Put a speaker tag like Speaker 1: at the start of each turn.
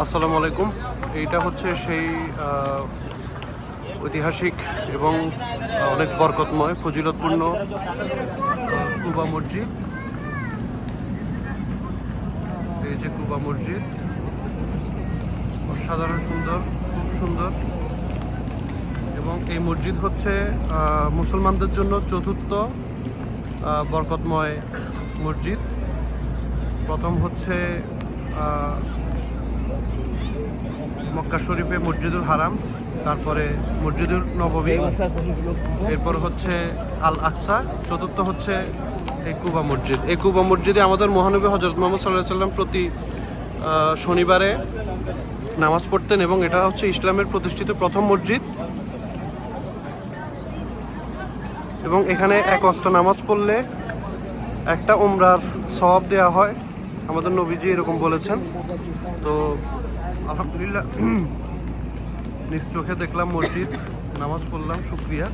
Speaker 1: আসসালামু আলাইকুম। এইটা হচ্ছে সেই ঐতিহাসিক এবং অনেক বরকতময় ফজিলতপূর্ণ কুবা মসজিদ। এই যে কুবা মসজিদ, অসাধারণ সুন্দর, খুব সুন্দর। এবং এই মসজিদ হচ্ছে মুসলমানদের জন্য চতুর্থ বরকতময় মসজিদ। প্রথম হচ্ছে মক্কা শরীফে মসজিদুল হারাম, তারপরে মসজিদুল নববী, এরপর হচ্ছে আল আকসা, চতুর্থ হচ্ছে এই কুবা মসজিদ। এই কুবা মসজিদে আমাদের মহানবী হযরত মুহাম্মদ সাল্লাল্লাহু আলাইহি ওয়াসাল্লাম প্রতি শনিবারে নামাজ পড়তেন এবং এটা হচ্ছে ইসলামের প্রতিষ্ঠিত প্রথম মসজিদ। এবং এখানে এক ওয়াক্ত নামাজ পড়লে একটা উমরার সওয়াব দেওয়া হয়, আমাদের নবীজি এরকম বলেছেন। তো আলহামদুলিল্লাহ নিজ চোখে দেখলাম মসজিদ, নামাজ পড়লাম, শুকরিয়া।